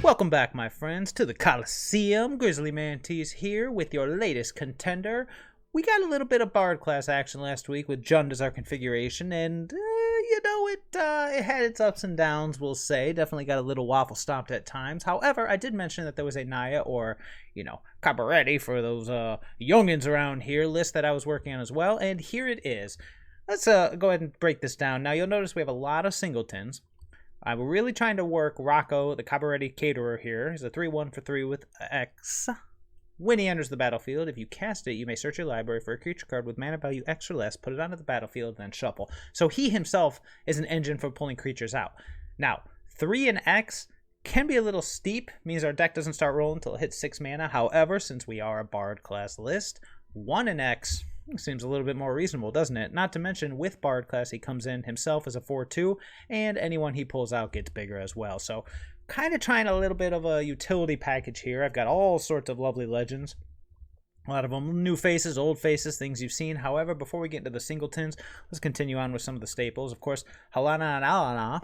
Welcome back, my friends, to the Coliseum. GrizzlyMantes here with your latest contender. We got a little bit of Bard Class action last week with Jund as our configuration, and, it had its ups and downs, we'll say. Definitely got a little waffle stomped at times. However, I did mention that there was a Naya, or, Cabaretti for those youngins around here, list that I was working on as well, and here it is. Let's go ahead and break this down. Now, you'll notice we have a lot of singletons. We're really trying to work Rocco, the Cabaretti Caterer here. He's a 3-1 for 3 with X. When he enters the battlefield, if you cast it, you may search your library for a creature card with mana value X or less, put it onto the battlefield, then shuffle. So he himself is an engine for pulling creatures out. Now, 3 and X can be a little steep, means our deck doesn't start rolling until it hits 6 mana. However, since we are a Bard class list, 1 and X seems a little bit more reasonable, doesn't it? Not to mention, with Bard class, he comes in himself as a 4-2, and anyone he pulls out gets bigger as well. So, kind of trying a little bit of a utility package here. I've got all sorts of lovely legends. A lot of them new faces, old faces, things you've seen. However, before we get into the singletons, let's continue on with some of the staples. Of course, Halana and Halana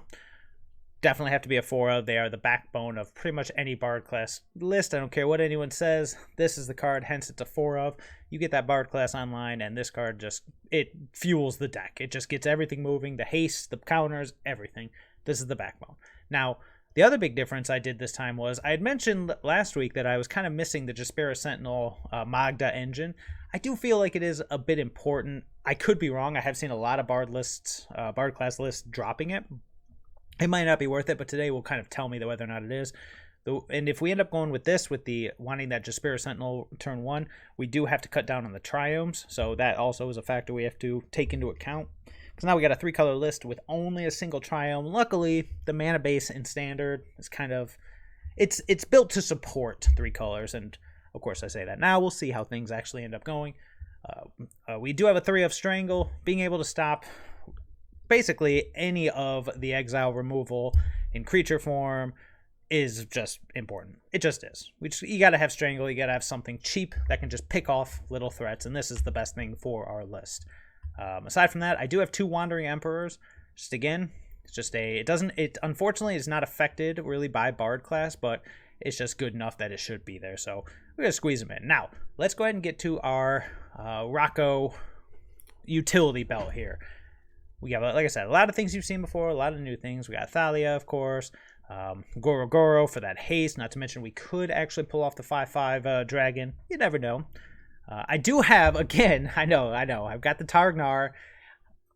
definitely have to be a 4-of. They are the backbone of pretty much any Bard class list. I don't care what anyone says. This is the card, hence it's a 4-of. You get that Bard class online, and this card it fuels the deck. It just gets everything moving, the haste, the counters, everything. This is the backbone. Now, the other big difference I did this time was, I had mentioned last week that I was kind of missing the Jaspera Sentinel Magda engine. I do feel like it is a bit important. I could be wrong. I have seen a lot of Bard class lists dropping it. It might not be worth it, but today will kind of tell me whether or not it is. And if we end up going with this, with the wanting that Jaspera Sentinel turn 1, we do have to cut down on the triomes, so that also is a factor we have to take into account. Because now we got a 3-color list with only a single triome. Luckily, the mana base in Standard is kind of... It's built to support 3 colors, and of course I say that. Now we'll see how things actually end up going. We do have a 3 of Strangle, being able to stop basically any of the exile removal in creature form is just important. It just is. You gotta have Strangle, you gotta have something cheap that can just pick off little threats, and this is the best thing for our list. Aside from that, I do have 2 Wandering Emperors. Just again, it unfortunately is not affected really by Bard class, but it's just good enough that it should be there, so we're gonna squeeze them in. Now, let's go ahead and get to our Rocco utility belt here. We got, like I said, a lot of things you've seen before, a lot of new things. We got Thalia, of course, Goro-Goro for that haste, not to mention we could actually pull off the 5/5 dragon. You never know. I do have, again, I know, I've got the Targ.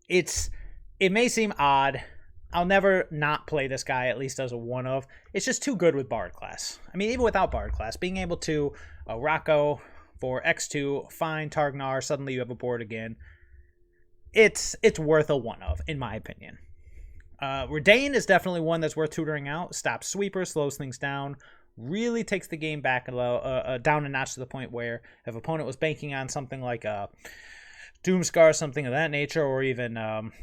It may seem odd. I'll never not play this guy, at least as a 1-of. It's just too good with Bard class. I mean, even without Bard class, being able to Rocco for X2, find Targ, suddenly you have a board again. It's worth a 1-of, in my opinion. Reidane is definitely one that's worth tutoring out. Stops sweeper, slows things down, really takes the game back down a notch to the point where if opponent was banking on something like a Doomscar, something of that nature, or even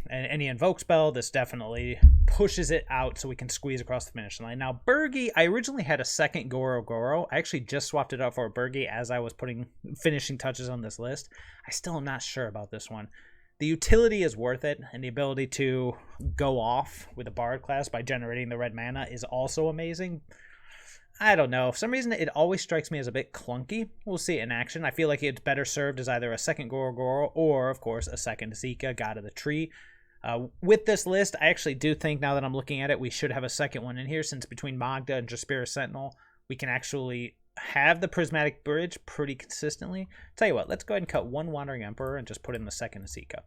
any invoke spell, this definitely pushes it out so we can squeeze across the finish line. Now, Bergie, I originally had a second Goro-Goro. I actually just swapped it out for a Bergie as I was putting finishing touches on this list. I still am not sure about this one. The utility is worth it, and the ability to go off with a Bard class by generating the red mana is also amazing. I don't know. For some reason, it always strikes me as a bit clunky. We'll see it in action. I feel like it's better served as either a second Goro-Goro or, of course, a second Zika, God of the Tree. With this list, I actually do think, now that I'm looking at it, we should have a second one in here, since between Magda and Jaspera Sentinel, we can actually have the Prismatic Bridge pretty consistently. Tell you what, let's go ahead and cut 1 Wandering Emperor and just put in the second Zika.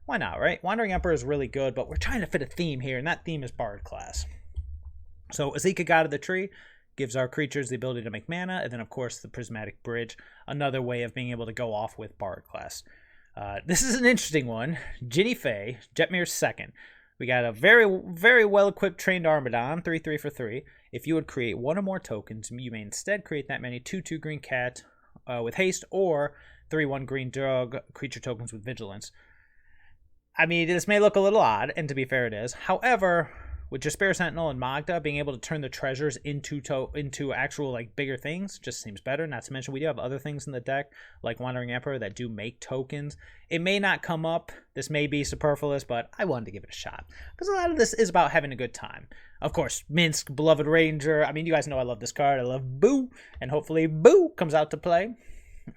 Why not, right? Wandering Emperor is really good, but we're trying to fit a theme here, and that theme is Bard class. So Zika, God of the Tree, gives our creatures the ability to make mana, and then, of course, the Prismatic Bridge, another way of being able to go off with Bard class. This is an interesting one. Jinnie Fae, Jetmir's second. We got a very, very well-equipped Trained Armadon, 3/3 for 3. If you would create 1 or more tokens, you may instead create that many 2/2 green cat with haste, or 3/1 green drug creature tokens with vigilance. I mean, this may look a little odd, and to be fair, it is. However, with Jaspera Sentinel and Magda, being able to turn the treasures into actual like bigger things just seems better. Not to mention we do have other things in the deck like Wandering Emperor that do make tokens. It may not come up. This may be superfluous, but I wanted to give it a shot because a lot of this is about having a good time. Of course, Minsc, Beloved Ranger. I mean, you guys know I love this card. I love Boo, and hopefully Boo comes out to play.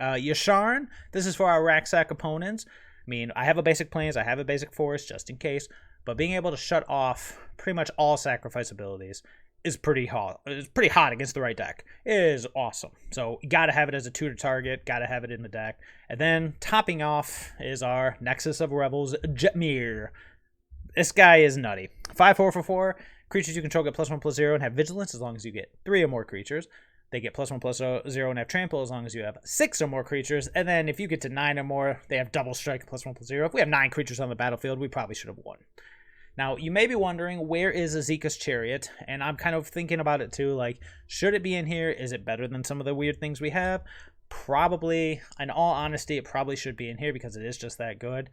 Yasharn. This is for our Racksack opponents. I mean, I have a basic plains, I have a basic forest just in case, but being able to shut off pretty much all sacrifice abilities is pretty hot. It's pretty hot against the right deck. It is awesome. So you gotta have it as a tutor target, gotta have it in the deck. And then topping off is our Nexus of Revels, Jetmir. This guy is nutty. 5/4 for 4. Creatures you control get +1/+0 and have vigilance as long as you get 3 or more creatures. They get +1/+0 and have trample as long as you have 6 or more creatures. And then if you get to 9 or more, they have double strike +1/+0. If we have 9 creatures on the battlefield, we probably should have won. Now, you may be wondering, where is Azeka's Chariot? And I'm kind of thinking about it too, like, should it be in here? Is it better than some of the weird things we have? Probably. In all honesty, it probably should be in here because it is just that good.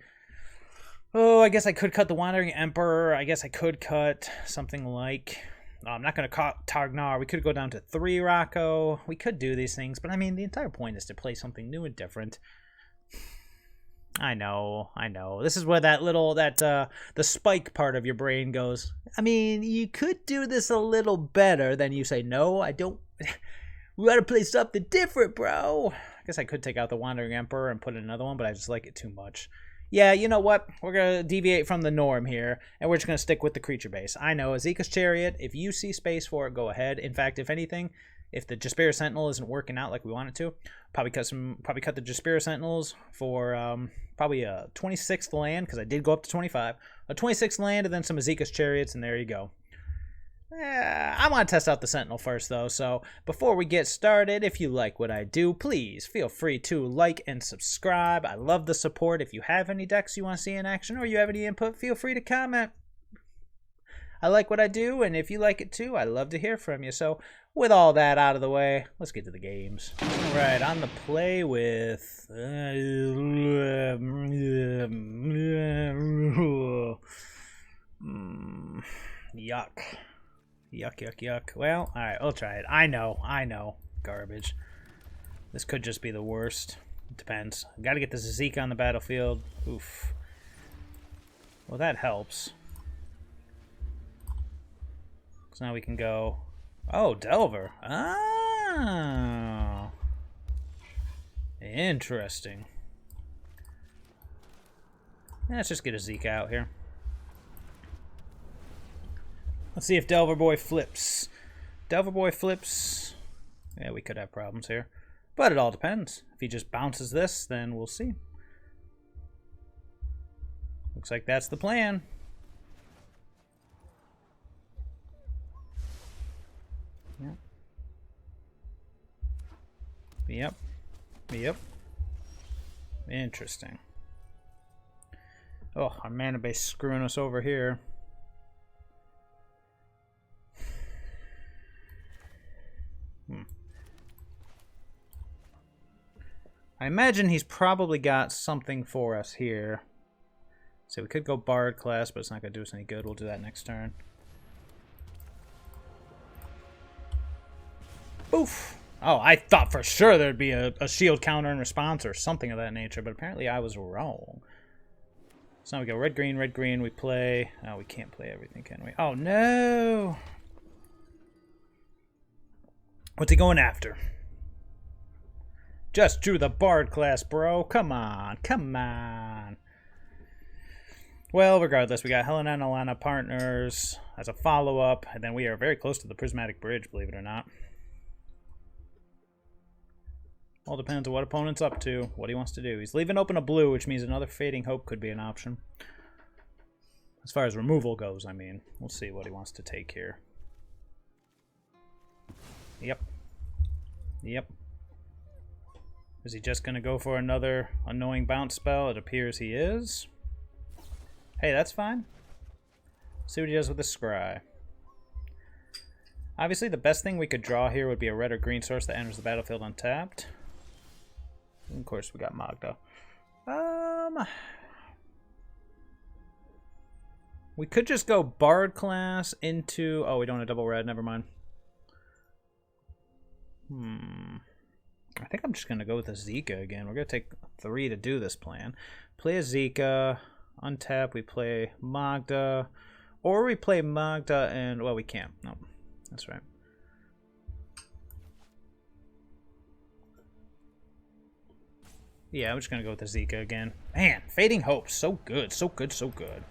Oh, I guess I could cut the Wandering Emperor. I guess I could cut something like... I'm not going to cut Targ. We could go down to 3 Rocco. We could do these things, but I mean, the entire point is to play something new and different. I know. This is where the spike part of your brain goes, I mean, you could do this a little better. Then you say, no, I don't. We got to play something different, bro. I guess I could take out the Wandering Emperor and put in another one, but I just like it too much. Yeah, you know what? We're going to deviate from the norm here, and we're just going to stick with the creature base. I know, Azeka's Chariot, if you see space for it, go ahead. In fact, if anything, if the Jaspera Sentinel isn't working out like we want it to, probably cut the Jaspera Sentinels for probably a 26th land, because I did go up to 25. A 26th land, and then some Azeka's Chariots, and there you go. I want to test out the Sentinel first, though, so before we get started, if you like what I do, please feel free to like and subscribe. I love the support. If you have any decks you want to see in action or you have any input, feel free to comment. I like what I do, and if you like it too, I love to hear from you. So with all that out of the way, let's get to the games. All right, on the play with... Yuck. Yuck. Well, alright, I'll try it. I know. Garbage. This could just be the worst. It depends. Gotta get this Zeke on the battlefield. Oof. Well, that helps. So now we can go... Oh, Delver. Oh. Interesting. Let's just get a Zeke out here. Let's see if Delver Boy flips. Delver Boy flips. Yeah, we could have problems here. But it all depends. If he just bounces this, then we'll see. Looks like that's the plan. Yep. Interesting. Oh, our mana base screwing us over here. I imagine he's probably got something for us here. So we could go Bard Class, but it's not going to do us any good. We'll do that next turn. Oof. Oh, I thought for sure there'd be a shield counter in response or something of that nature, but apparently I was wrong. So now we go red, green. We play... Oh, we can't play everything, can we? Oh, no! What's he going after? Just drew the Bard Class, bro. Come on. Well, regardless, we got Halana and Halana partners as a follow-up, and then we are very close to the Prismatic Bridge, believe it or not. All depends on what opponent's up to, what he wants to do. He's leaving open a blue, which means another Fading Hope could be an option. As far as removal goes, I mean. We'll see what he wants to take here. Yep. Is he just going to go for another annoying bounce spell? It appears he is. Hey, that's fine. See what he does with the Scry. Obviously, the best thing we could draw here would be a red or green source that enters the battlefield untapped. And of course, we got Magda. We could just go Bard Class into... Oh, we don't have double red. Never mind. I think I'm just going to go with a Zika again. We're going to take 3 to do this plan. Play a Zika. Untap. We play Magda. Or we play Magda and... Well, we can't. No. That's right. Yeah, I'm just going to go with the Zika again. Man, Fading Hope. So good. So good. So good.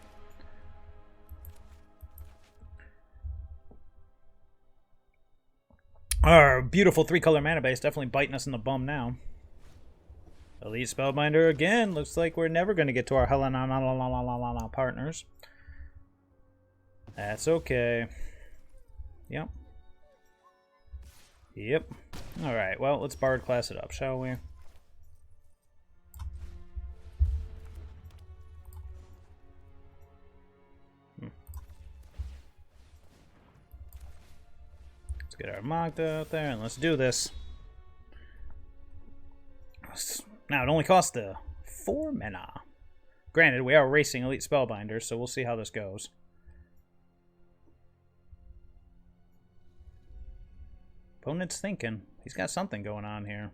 Our beautiful 3-color mana base definitely biting us in the bum now. Elite Spellbinder again. Looks like we're never going to get to our Halana partners. That's okay. Yep. Yep. Alright, well, let's Bard Class it up, shall we? Let's get our Magda out there and let's do this. Now, it only costs 4 mana. Granted, we are racing Elite Spellbinders, so we'll see how this goes. Opponent's thinking. He's got something going on here.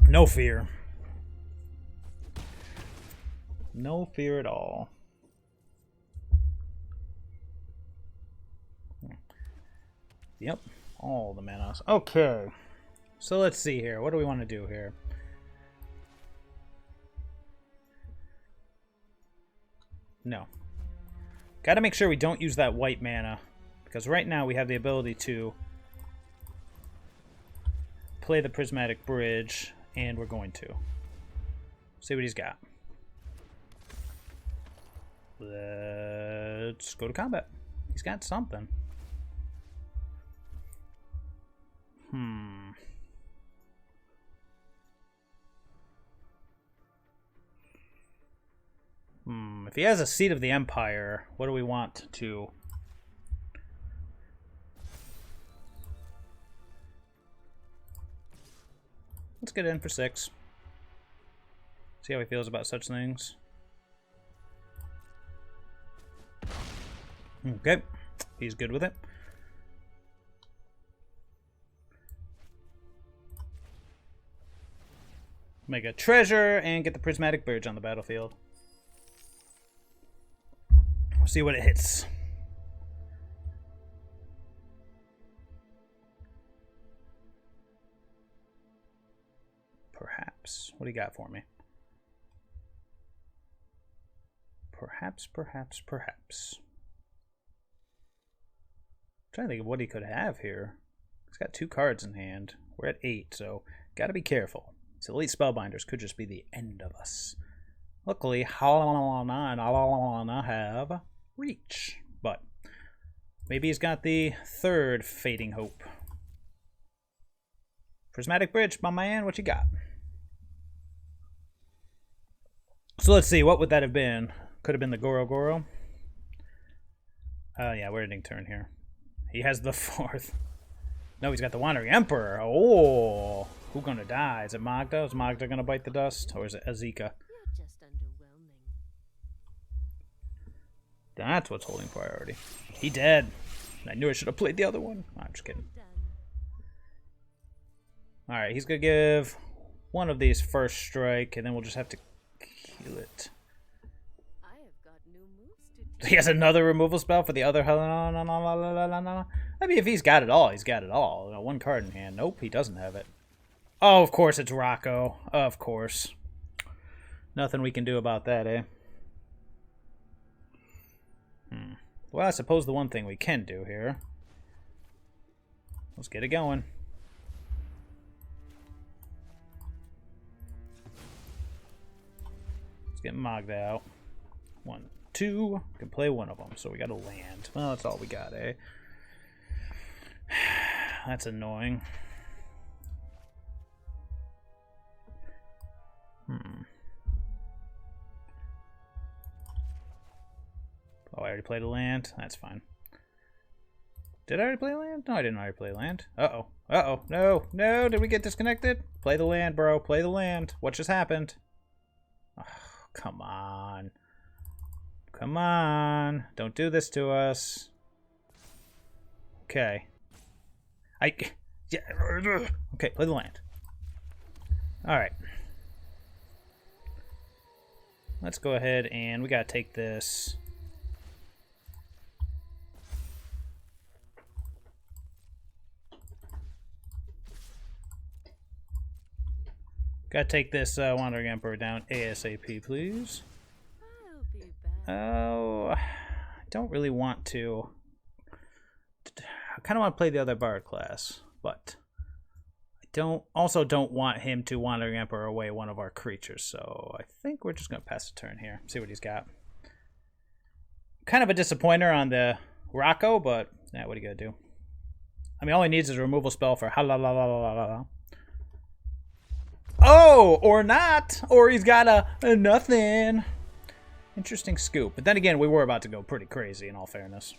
No fear. No fear at all. Yep, all the manas. Okay, so let's see here. What do we want to do here? No. Got to make sure we don't use that white mana, because right now we have the ability to play the Prismatic Bridge, and we're going to. See what he's got. Let's go to combat. He's got something. If he has a Seat of the Empire, what do we want to... Let's get in for 6. See how he feels about such things. Okay, he's good with it. Make a treasure and get the Prismatic Bridge on the battlefield. We'll see what it hits. Perhaps. What do you got for me? Perhaps. I'm trying to think of what he could have here. He's got 2 cards in hand. We're at 8, so gotta be careful. So Elite Spellbinders could just be the end of us. Luckily, Halana and Halana have reach. But maybe he's got the 3rd Fading Hope. Prismatic Bridge, my man, what you got? So let's see, what would that have been? Could have been the Goro-Goro. Yeah, we're ending turn here. He has the 4th. No, he's got the Wandering Emperor. Oh, who's gonna die? Is it Magda? Is Magda gonna bite the dust? Or is it Azika? Just underwhelming. That's what's holding priority. He dead. I knew I should have played the other one. I'm just kidding. Alright, he's gonna give one of these first strike, and then we'll just have to kill it. I have got new moves to He has another removal spell for the other. I mean, if he's got it all, he's got it all. 1 card in hand. Nope, he doesn't have it. Oh, of course it's Rocco. Of course. Nothing we can do about that, eh? Well, I suppose the one thing we can do here. Let's get it going. Let's get Magda out. 1, 2. Can play one of them, so we got to land. Well, that's all we got, eh? That's annoying. Oh, I already played a land? That's fine. Did I already play a land? No, I didn't already play a land. Uh-oh. Uh-oh. No. No, did we get disconnected? Play the land, bro. Play the land. What just happened? Ugh. come on. Come on. Don't do this to us. Okay. Yeah. Okay, play the land. Alright. Let's go ahead and we gotta take this. Gotta take this Wandering Emperor down ASAP, please. I'll be back. Oh, I don't really want to. I kind of want to play the other Bard class, but I don't want him to Wandering Emperor away one of our creatures, so I think we're just going to pass the turn here, see what he's got. Kind of a disappointer on the Rocco, but yeah, what are you going to do? I mean, all he needs is a removal spell for Halana. Oh, or not. Or he's got a nothing. Interesting scoop. But then again, we were about to go pretty crazy, in all fairness.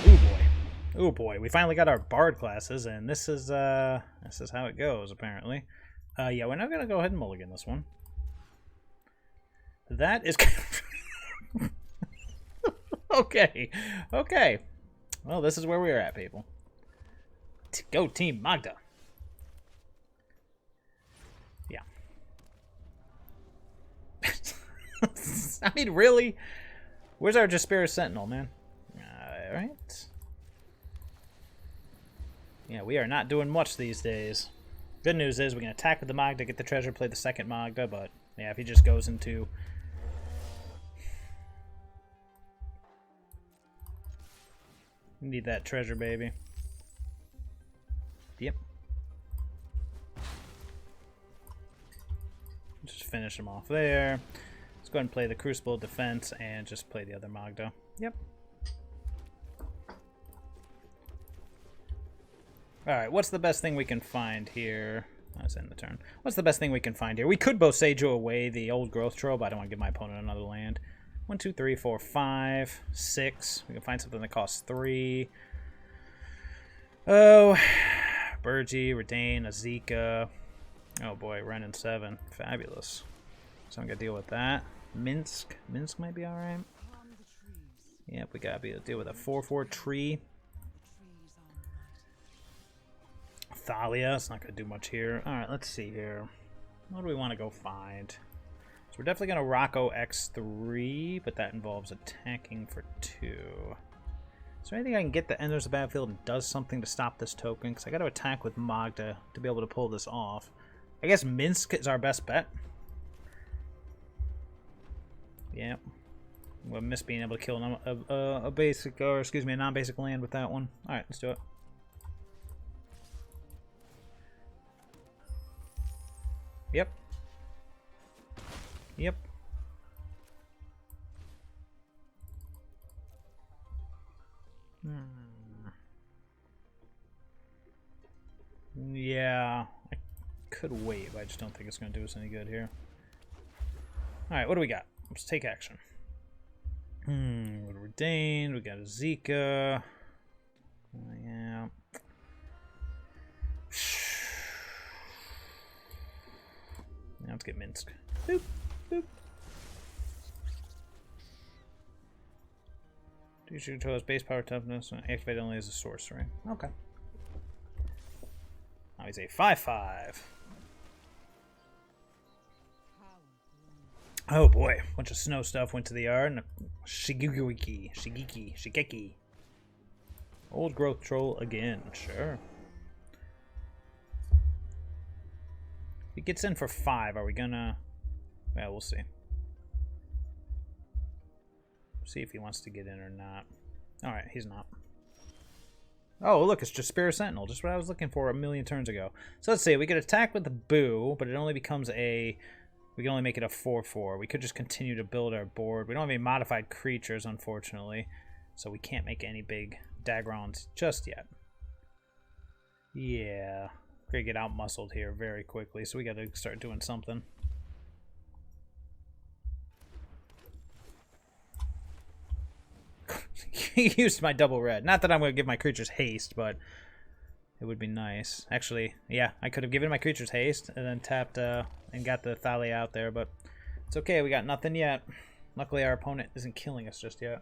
Ooh, boy. Ooh, boy. We finally got our Bard classes, and this is how it goes, apparently. Yeah, we're not going to go ahead and mulligan this one. That is... Okay. Okay. Well, this is where we're at, people. Go Team Magda. I mean, really? Where's our Jaspera Sentinel, man? Alright. Yeah, we are not doing much these days. Good news is we can attack with the Magda, get the treasure, play the second Magda, but yeah, if he just goes into... Need that treasure, baby. Yep. Just finish him off there. Let's go ahead and play the Crucible Defense and just play the other Magda. Yep. Alright, what's the best thing we can find here? Let's end the turn. What's the best thing we can find here? We could Boseiju away the old growth troll, but I don't want to give my opponent another land. 1, 2, 3, 4, 5, 6. We can find something that costs 3. Oh, Burgi, Reidane, Azeka. Oh boy, Renin 7. Fabulous. So I'm going to deal with that. Minsc. Minsc might be alright. Yep, we got to be able to deal with a 4/4 tree. Thalia. It's not going to do much here. Alright, let's see here. What do we want to go find? So we're definitely going to Rocco X3, but that involves attacking for 2. Is there anything I can get that enters the battlefield and does something to stop this token? Because I got to attack with Magda to be able to pull this off. I guess Minsc is our best bet. Yep. We'll miss being able to kill a basic, or excuse me, a non-basic land with that one. Alright, let's do it. Yep. Yep. Yeah. I could wait, but I just don't think it's going to do us any good here. Alright, what do we got? Let's take action. We got Reidane, we got a Zika. Yeah. Now let's get Minsc. Boop, boop. Do you control his base power toughness and activate only as a sorcery? Okay. Now he's a 5/5. Oh boy, bunch of snow stuff went to the yard, and Shigeki. Old growth troll again, sure. If he gets in for 5, are we gonna... Well, we'll see. See if he wants to get in or not. Alright, he's not. Oh, look, it's Jaspera Sentinel, just what I was looking for a million turns ago. So let's see, we could attack with the Boo, but it only becomes a... We can only make it a 4/4. We could just continue to build our board. We don't have any modified creatures, unfortunately, so we can't make any big Dagrons just yet. Yeah, we're gonna get out-muscled here very quickly, so we gotta start doing something. He used my double red. Not that I'm gonna give my creatures haste, but it would be nice. Actually, yeah, I could have given my creatures haste and then tapped and got the Thalia out there, but It's okay, we got nothing yet. Luckily our opponent isn't killing us just yet.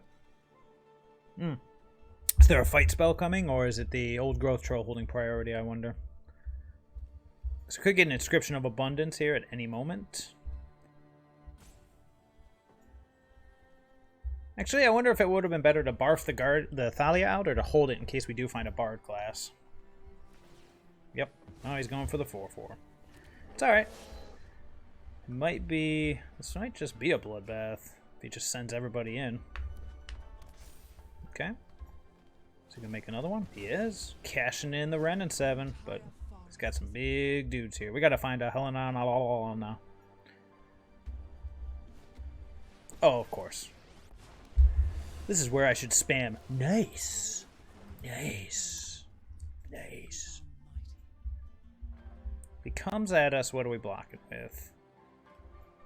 Is there a fight spell coming, or is it the old growth troll holding priority, I wonder? So we could get an Inscription of Abundance here at any moment. Actually, I wonder if it would have been better to barf the Thalia out, or to hold it in case we do find a Bard class. Yep. Oh, he's going for the 4/4. It's alright. It might be... This might just be a bloodbath. If he just sends everybody in. Okay. Is he going to make another one? He is. Cashing in the Ren and 7, but he's got some big dudes here. We got to find a Halana now. Oh, of course. This is where I should spam. Nice. Nice. Nice. If he comes at us, what do we block it with?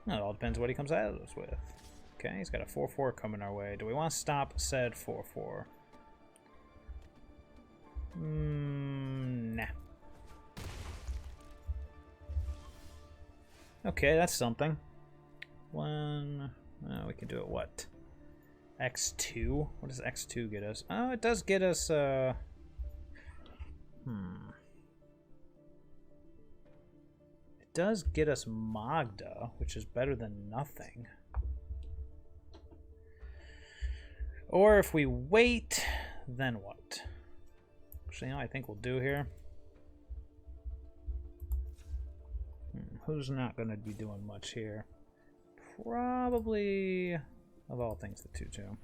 Well, it all depends what he comes at us with. Okay, he's got a 4/4 coming our way. Do we want to stop said 4/4? Nah. Okay, that's something. One... we can do it, what? X2? What does X2 get us? Oh, it does get us, It does get us Magda, which is better than nothing. Or if we wait, then what? Actually, you know what I think we'll do here? Who's not going to be doing much here? Probably, of all things, the 2/2.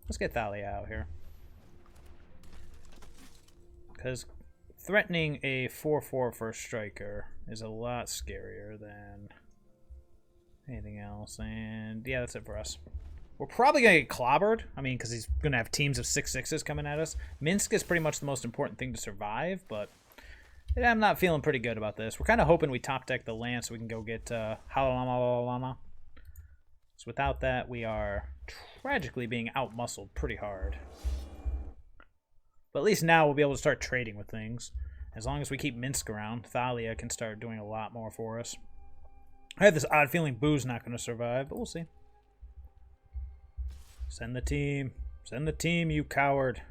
Let's get Thalia out here. Because threatening a 4/4 for a striker is a lot scarier than anything else. And yeah, that's it for us. We're probably going to get clobbered. I mean, because he's going to have teams of 6/6s coming at us. Minsc is pretty much the most important thing to survive, but yeah, I'm not feeling pretty good about this. We're kind of hoping we top deck the land so we can go get Halana. So without that, we are tragically being out-muscled pretty hard. But at least now we'll be able to start trading with things. As long as we keep Minsc around, Thalia can start doing a lot more for us. I have this odd feeling Boo's not going to survive, but we'll see. Send the team. Send the team, you coward.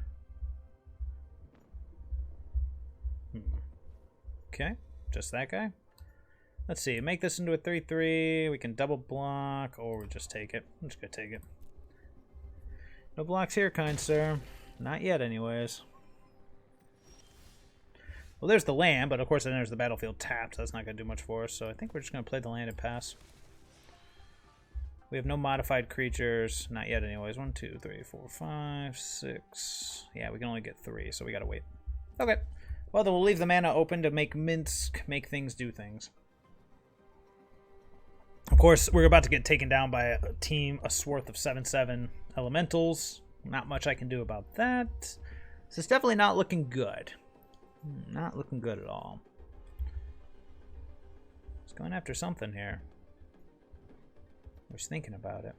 Okay, just that guy. Let's see, make this into a 3/3. We can double block, or we just take it. I'm just going to take it. No blocks here, kind sir. Not yet, anyways. Well, there's the land, but of course then there's the battlefield tapped, so that's not going to do much for us. So I think we're just going to play the land and pass. We have no modified creatures. Not yet, anyways. 1, 2, 3, 4, 5, 6. Yeah, we can only get 3, so we got to wait. Okay. Well, then we'll leave the mana open to make Minsc make things do things. Of course, we're about to get taken down by a team, a swath of 7/7 elementals. Not much I can do about that. This is definitely not looking good. Not looking good at all. He's going after something here. I was thinking about it.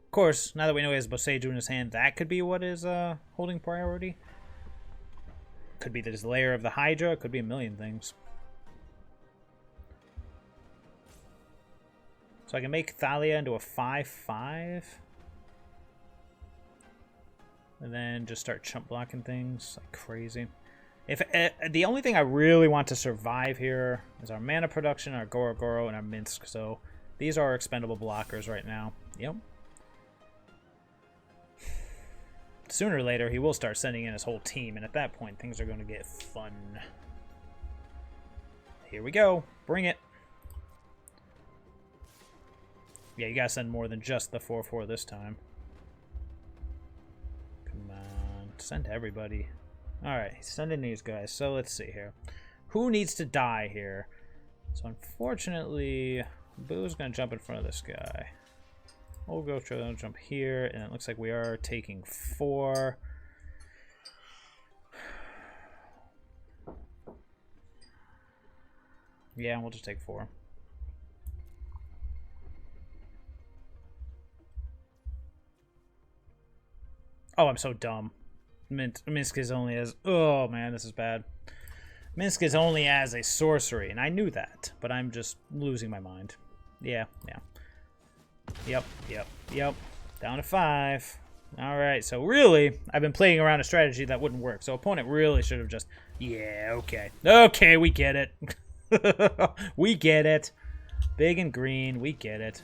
Of course, now that we know he has Boseiju in his hand, that could be what is holding priority. Could be this layer of the Hydra. Could be a million things. So I can make Thalia into a 5/5. And then just start chump blocking things like crazy. If the only thing I really want to survive here is our mana production, our Goro-Goro, and our Minsc. So these are our expendable blockers right now. Yep. Sooner or later, he will start sending in his whole team, and at that point, things are going to get fun. Here we go. Bring it. Yeah, you gotta send more than just the 4/4 this time. Come on. Send everybody. Alright, he's sending these guys. So let's see here. Who needs to die here? So unfortunately, Boo's going to jump in front of this guy. We'll go try to jump here, and it looks like we are taking 4. Yeah, we'll just take 4. Oh, I'm so dumb. Minsc is only as... Oh, man, this is bad. Minsc is only as a sorcery, and I knew that, but I'm just losing my mind. Yeah. Yep. Down to 5. Alright, so really, I've been playing around a strategy that wouldn't work. So opponent really should have just... Yeah, okay. Okay, we get it. We get it. Big and green, we get it.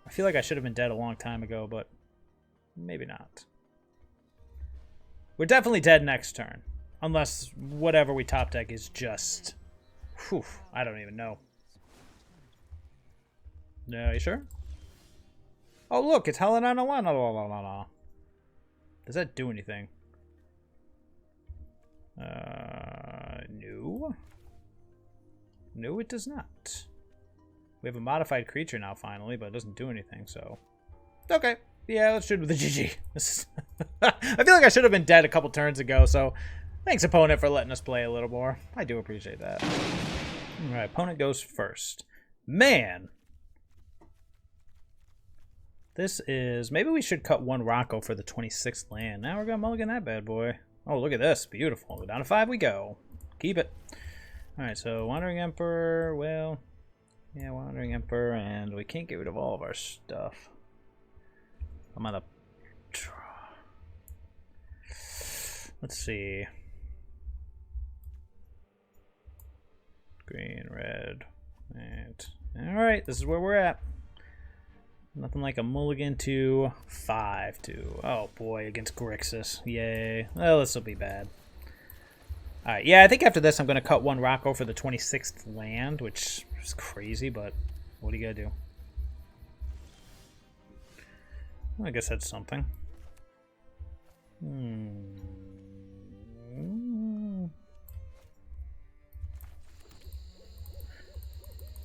I feel like I should have been dead a long time ago, but maybe not. We're definitely dead next turn. Unless whatever we top deck is just... Whew, I don't even know. No, you sure? Oh, look, it's Halana. Does that do anything? No. No, it does not. We have a modified creature now, finally, but it doesn't do anything, so... Okay. Yeah, let's shoot with the GG. I feel like I should have been dead a couple turns ago, so... Thanks, opponent, for letting us play a little more. I do appreciate that. Alright, opponent goes first. Man! This is... Maybe we should cut 1 Rocco for the 26th land. Now we're going to mulligan that bad boy. Oh, look at this. Beautiful. Down to 5 we go. Keep it. Alright, so Wandering Emperor, well... Yeah, Wandering Emperor, and we can't get rid of all of our stuff. I'm on the... Let's see. Green, red, and... Alright, this is where we're at. Nothing like a mulligan to 5-2. Oh boy, against Grixis. Yay. Well, this will be bad. Alright, yeah, I think after this I'm going to cut 1 Rocco for the 26th land, which is crazy, but what do you got to do? Well, I guess that's something.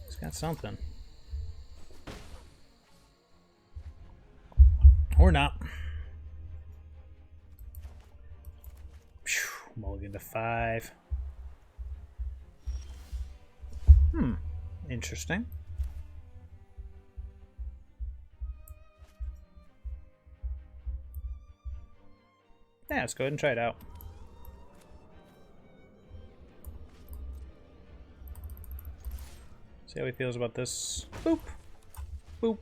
It's got something. Or not. Mulligan to 5. Interesting. Yeah, let's go ahead and try it out. See how he feels about this. Boop. Boop.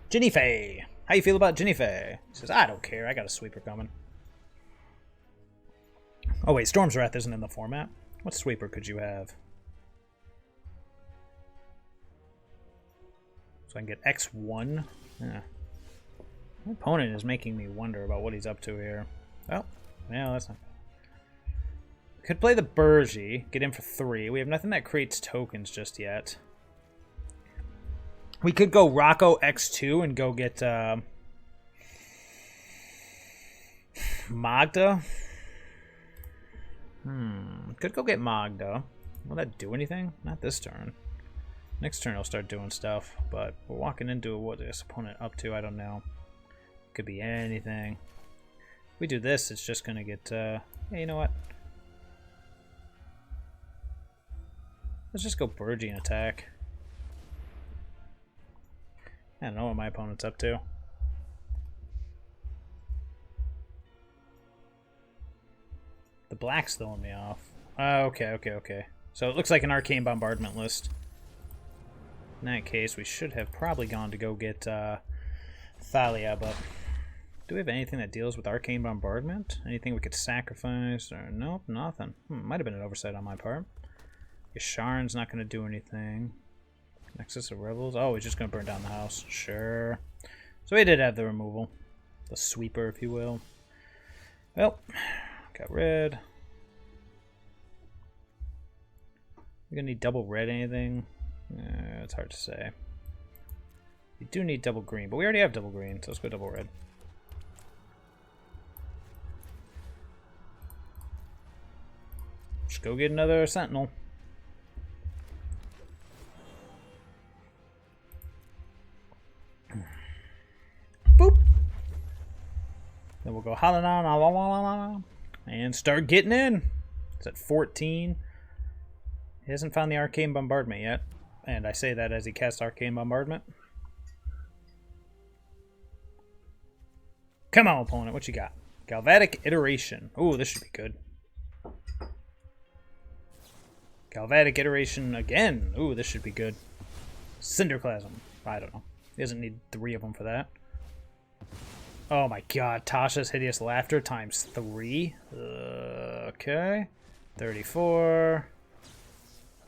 Jinnie Fay. How you feel about Jinnie Fay? He says, I don't care. I got a sweeper coming. Oh, wait. Storm's Wrath isn't in the format. What sweeper could you have? So I can get X1? Yeah. My opponent is making me wonder about what he's up to here. Oh, yeah, that's not... Could play the Burgi, get in for 3. We have nothing that creates tokens just yet. We could go Rocco X2 and go get Magda. Could go get Magda. Will that do anything? Not this turn. Next turn he'll start doing stuff, but we're walking into what this opponent up to, I don't know. Could be anything. If we do this, it's just gonna get hey, you know what? Let's just go Burgi and attack. I don't know what my opponent's up to. The black's throwing me off. Okay. So it looks like an Arcane Bombardment list. In that case, we should have probably gone to go get Thalia, but... Do we have anything that deals with Arcane Bombardment? Anything we could sacrifice? Or nope, nothing. Might have been an oversight on my part. Yasharn's not going to do anything. Nexus of Revels? Oh, he's just going to burn down the house. Sure. So he did have the removal. The sweeper, if you will. Well, got red. We're going to need double red anything? It's hard to say. We do need double green, but we already have double green, so let's go double red. Just go get another Sentinel. Boop. Then we'll go Halana and start getting in. It's at 14. He hasn't found the Arcane Bombardment yet. And I say that as he casts Arcane Bombardment. Come on, opponent. What you got? Galvadic Iteration. Ooh, this should be good. Galvadic Iteration again. Ooh, this should be good. Cinderclasm. I don't know. He doesn't need 3 of them for that. Oh my god. Tasha's Hideous Laughter times 3. Okay. 34.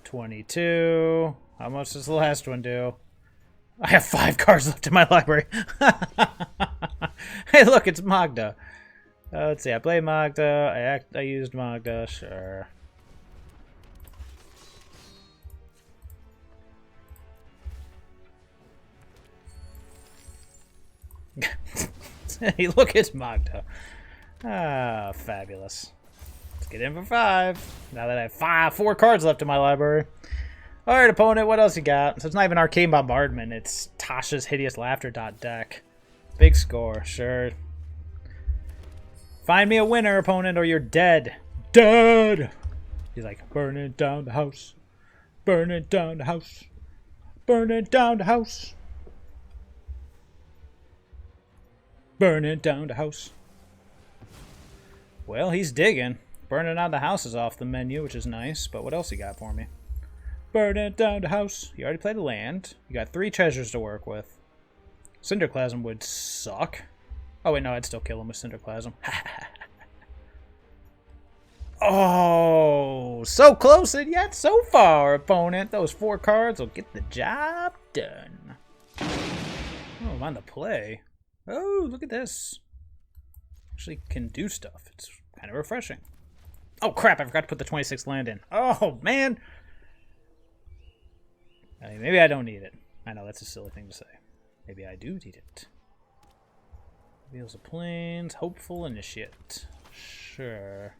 22. How much does the last one do? I have 5 cards left in my library. Hey, look, it's Magda. Let's see. I play Magda. I used Magda. Sure. Hey, look, it's Magda. Ah, fabulous. Let's get in for 5. Now that I have 4 cards left in my library. Alright, opponent, what else you got? So it's not even Arcane Bombardment. It's Tasha's Hideous Laughter deck. Big score, sure. Find me a winner, opponent, or you're dead. Dead! He's like, burn it down the house. Burn it down the house. Burn it down the house. Burn it down the house. Well, he's digging. Burning down the house is off the menu, which is nice. But what else you got for me? Burn it down the house. You already played a land. You got 3 treasures to work with. Cinderclasm would suck. Oh, wait, no, I'd still kill him with Cinderclasm. Oh, so close and yet so far, opponent. Those 4 cards will get the job done. Oh, I'm on the play. Oh, look at this. Actually can do stuff. It's kind of refreshing. Oh, crap, I forgot to put the 26th land in. Oh, man. I mean, maybe I don't need it. I know, that's a silly thing to say. Maybe I do need it. Wheels of Plains, Hopeful Initiate. Sure.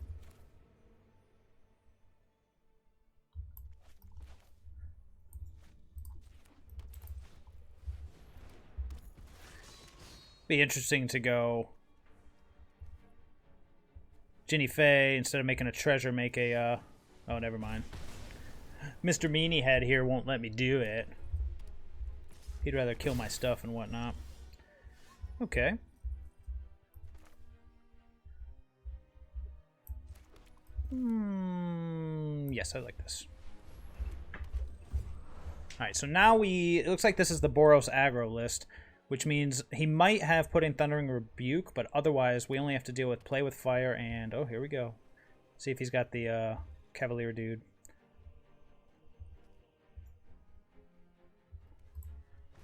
Be interesting to go Jinnie Fey, instead of making a treasure, make a oh, never mind. Mr. Meanie Head here won't let me do it. He'd rather kill my stuff and whatnot. Okay. Yes, I like this. Alright, so now it looks like this is the Boros Aggro list, which means he might have put in Thundering Rebuke, but otherwise we only have to deal with Play with Fire and, oh, here we go. See if he's got the Cavalier dude.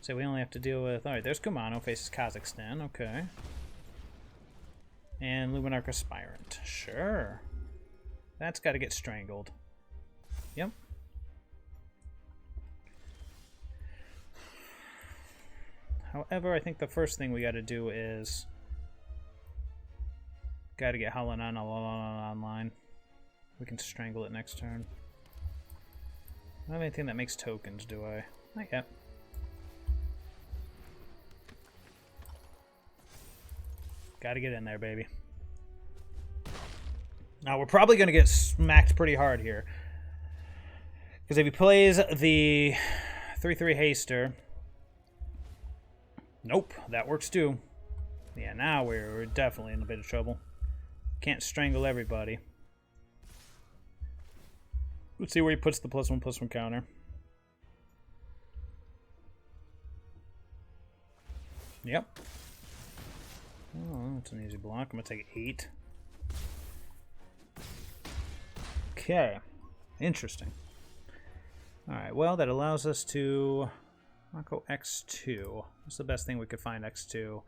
So we only have to deal with, alright, there's Kumano, faces Kazakhstan, okay. And Luminarch Aspirant, sure. That's got to get strangled. Yep. However, I think the first thing we got to do is got to get Halana online. We can strangle it next turn. I don't have anything that makes tokens, do I? Not yet. Got to get in there, baby. Now, we're probably going to get smacked pretty hard here. Because if he plays the 3/3 Haster... Nope, that works too. Yeah, now we're definitely in a bit of trouble. Can't strangle everybody. Let's see where he puts the +1/+1 counter. Yep. Oh, that's an easy block. I'm going to take 8. Okay. Interesting. Alright, well, that allows us to... I'll go X2. What's the best thing we could find X2?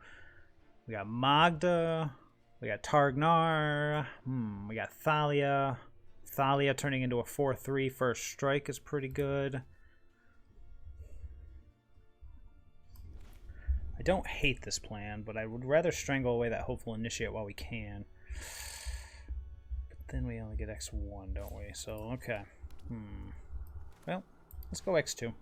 We got Magda. We got Targnar. We got Thalia. Thalia turning into a 4/3 first strike is pretty good. I don't hate this plan, but I would rather strangle away that Hopeful Initiate while we can. But then we only get X1, don't we? So, okay. Well, let's go X2.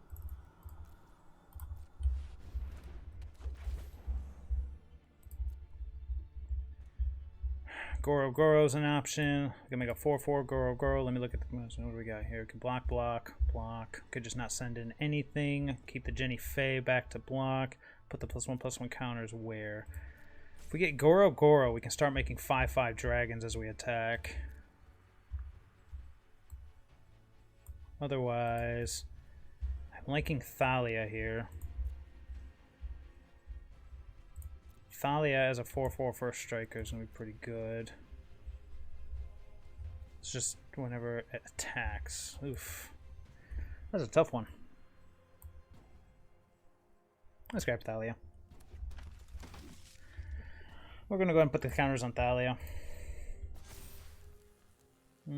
Goro-Goro's an option. We can make a 4/4 Goro-Goro. Let me look at what do we got here. We can block, block, block. Could just not send in anything. Keep the Jinnie Fey back to block. Put the +1/+1 counters where. If we get Goro-Goro, we can start making 5/5 dragons as we attack. Otherwise, I'm liking Thalia here. Thalia as a 4/4 first striker is going to be pretty good. It's just whenever it attacks. Oof. That's a tough one. Let's grab Thalia. We're going to go ahead and put the counters on Thalia. Hit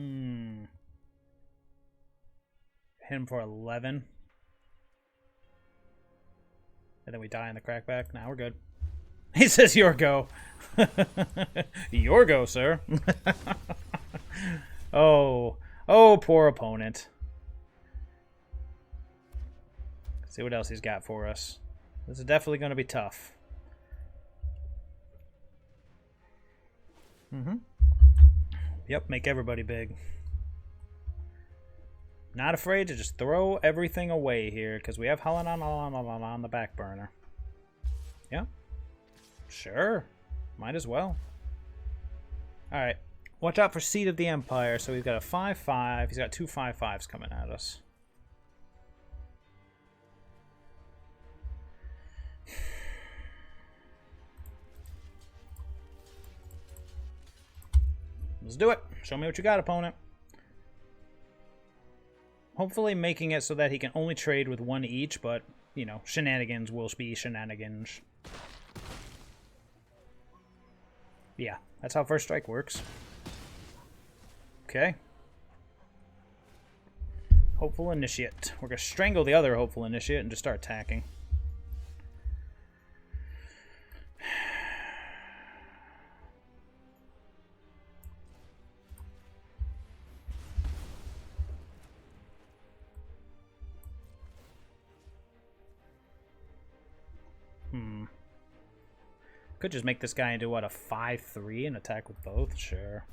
him for 11. And then we die in the crackback. Nah, we're good. He says, your go. Your go, sir. Oh, poor opponent. Let's see what else he's got for us. This is definitely going to be tough. Yep, make everybody big. Not afraid to just throw everything away here because we have Halana on the back burner. Yep. Sure. Might as well. Alright. Watch out for Seed of the Empire. So we've got a 5/5. He's got two 5/5s coming at us. Let's do it. Show me what you got, opponent. Hopefully making it so that he can only trade with one each, but, you know, shenanigans will be shenanigans. Yeah, that's how first strike works. Okay. Hopeful Initiate. We're going to strangle the other Hopeful Initiate and just start attacking. Could just make this guy into, what, a 5/3 and attack with both? Sure.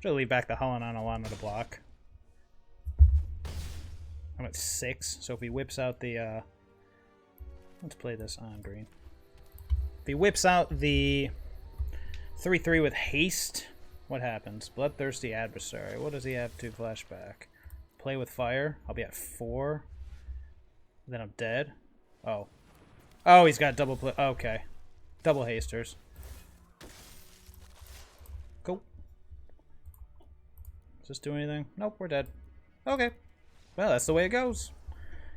Should leave back the Halana to block. I'm at 6, so if he whips out the, let's play this on green. If he whips out the 3/3 with haste, what happens? Bloodthirsty Adversary. What does he have to flashback? Play with fire. I'll be at 4. Then I'm dead. Oh. Oh, he's got double play. Okay. Double hasters. Cool. Does this do anything? Nope, we're dead. Okay. Well, that's the way it goes.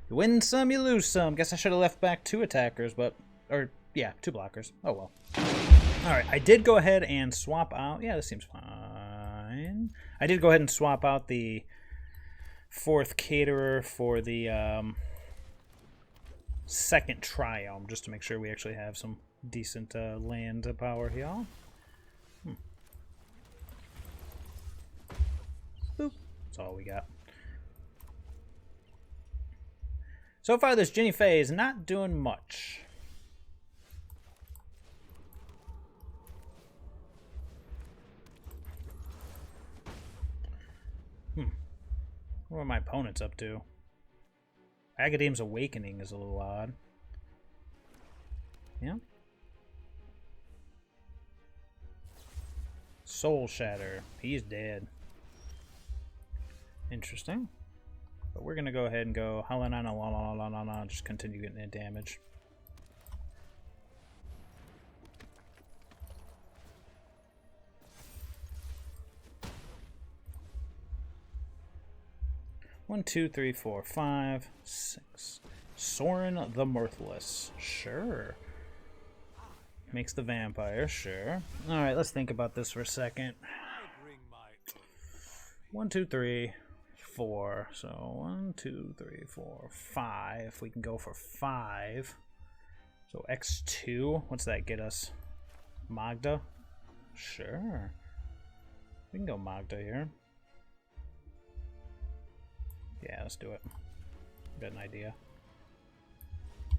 You win some, you lose some. Guess I should have left back 2 attackers, but... Or, yeah, 2 blockers. Oh, well. Alright, I did go ahead and swap out... Yeah, this seems fine. I did go ahead and swap out the 4th Caterer for the, second Triome, just to make sure we actually have some decent land power here. Boop. That's all we got. So far, this Jinnie Fey is not doing much. What are my opponents up to? Agadeem's Awakening is a little odd. Yeah. Soul Shatter. He's dead. Interesting. But we're going to go ahead and go Halana, just continue getting that damage. One, two, three, four, 5, 6. Sorin the Mirthless. Sure. Makes the vampire. Sure. Alright, let's think about this for a second. 1, 2, 3, 4. So 1, 2, 3, 4, 5. We can go for 5. So X2. What's that get us? Magda? Sure. We can go Magda here. Yeah, let's do it. Got an idea. I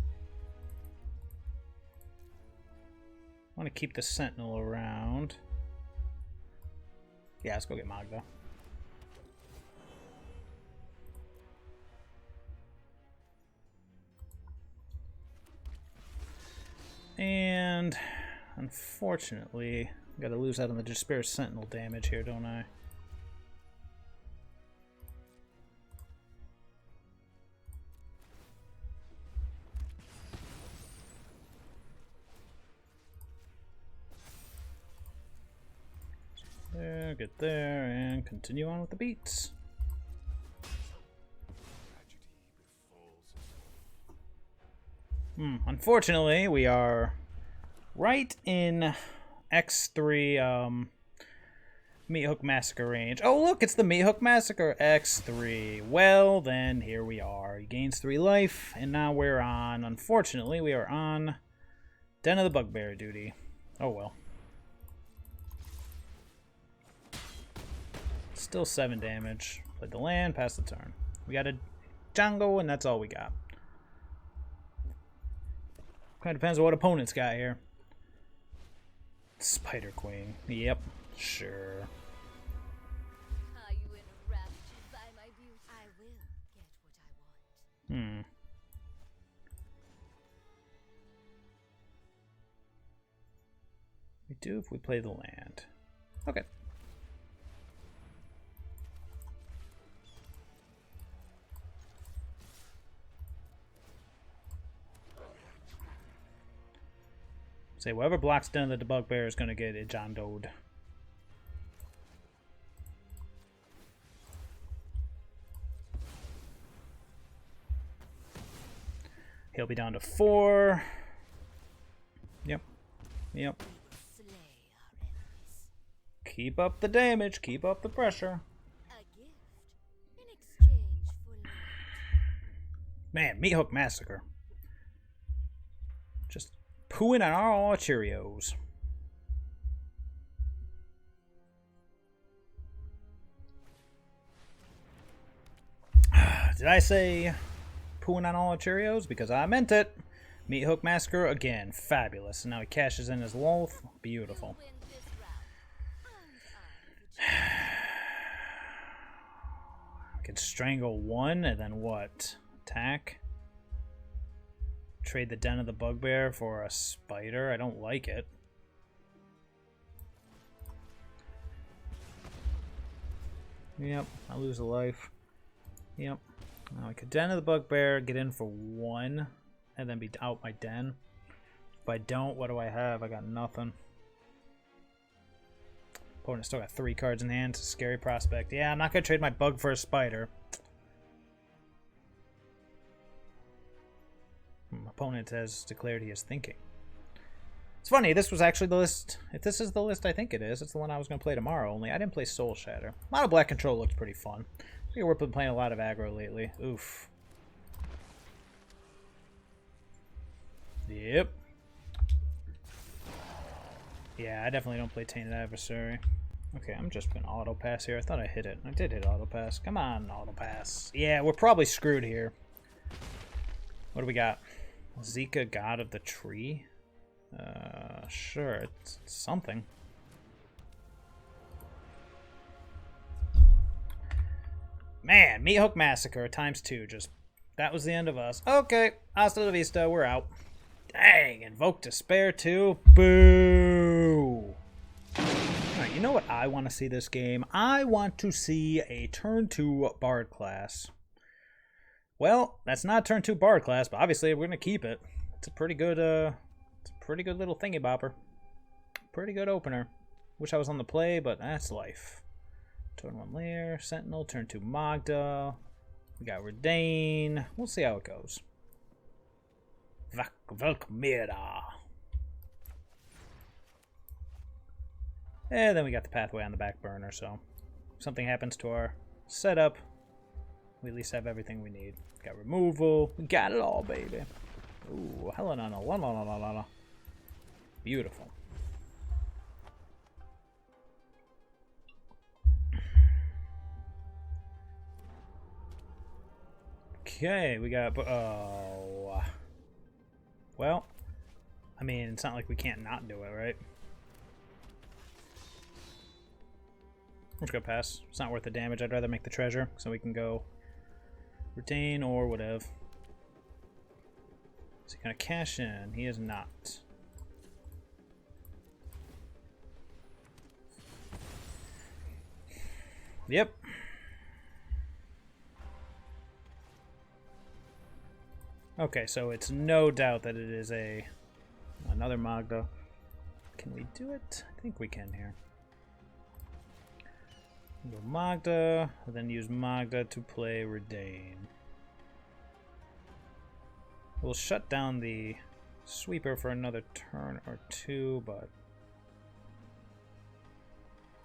want to keep the Sentinel around. Yeah, let's go get Magda. And unfortunately, got to lose out on the Jaspera Sentinel damage here, don't I? get there, and continue on with the beats. Unfortunately, we are right in X3 Meat Hook Massacre range. Oh, look, it's the Meat Hook Massacre X3. Well, then, here we are. He gains 3 life, and now we're on, unfortunately, we are on Den of the Bugbear duty. Oh, well. Still 7 damage. Played the land, pass the turn. We got a Django, and that's all we got. Kind of depends on what opponent's got here. Spider Queen. Yep, sure. Are you enraptured by my beauty? I will get what I want. We do if we play the land. Okay. Say, whoever blocks down the Bugbear is going to get a John Doe. He'll be down to 4. Yep. Yep. Slay our enemies. Keep up the damage. Keep up the pressure. A gift in exchange for love. Man, Meat Hook Massacre. Just pooing on our Cheerios. Did I say pooing on all our Cheerios? Because I meant it. Meat Hook Massacre again. Fabulous. And now he cashes in his Loath. Beautiful. Win this round. I could strangle 1 and then what? Attack? Trade the Den of the Bugbear for a spider. I don't like it. Yep, I lose a life. Yep. Now I could Den of the Bugbear, get in for 1, and then be out my den. If I don't, what do I have? I got nothing. Opponent still got 3 cards in hand. It's a scary prospect. Yeah, I'm not going to trade my bug for a spider. Opponent has declared he is thinking. It's funny, this was actually the list. If this is the list I think it is, it's the one I was going to play tomorrow, only I didn't play Soul Shatter. A lot of black control looks pretty fun. I think we've been playing a lot of aggro lately. Oof. Yep. Yeah, I definitely don't play Tainted Adversary. Okay, I'm just going to auto pass here. I thought I hit it. I did hit auto pass. Come on, auto pass. Yeah, we're probably screwed here. What do we got? Zika, God of the Tree? Sure, it's something. Man, Meat Hook Massacre ×2. Just, that was the end of us. Okay, hasta la vista, we're out. Dang, Invoke Despair too? Boo! Alright, you know what I want to see this game? I want to see a turn 2 Bard class. Well, that's not turn 2 Bard class, but obviously we're gonna keep it. It's a pretty good little thingy bopper. Pretty good opener. Wish I was on the play, but that's life. Turn 1 Lair, Sentinel, turn 2 Magda. We got Reidane. We'll see how it goes. Valkmira. And then we got the pathway on the back burner, so if something happens to our setup, we at least have everything we need. Got removal. We got it all, baby. Ooh, Halana. Beautiful. Okay, we got... Oh. Well, I mean, it's not like we can't not do it, right? I'm just gonna pass. It's not worth the damage. I'd rather make the treasure so we can go retain or whatever. Is he gonna cash in? He is not. Yep. Okay, so it's no doubt that it is another Magda. Can we do it? I think we can here. Go Magda, then use Magda to play Reidane. We'll shut down the sweeper for another turn or two, but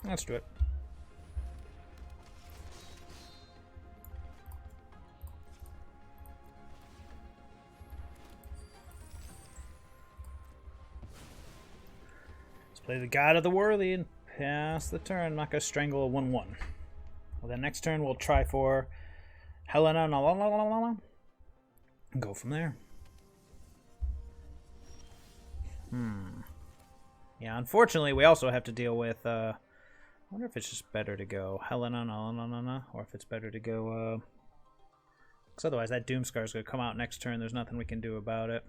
let's do it. Let's play the God of the Worthy and pass the turn. I'm not going to strangle a 1-1. Well, then next turn we'll try for Halana and go from there. Yeah, unfortunately, we also have to deal with, I wonder if it's just better to go Halana, or if it's better to go, because otherwise that Doomscar is going to come out next turn. There's nothing we can do about it.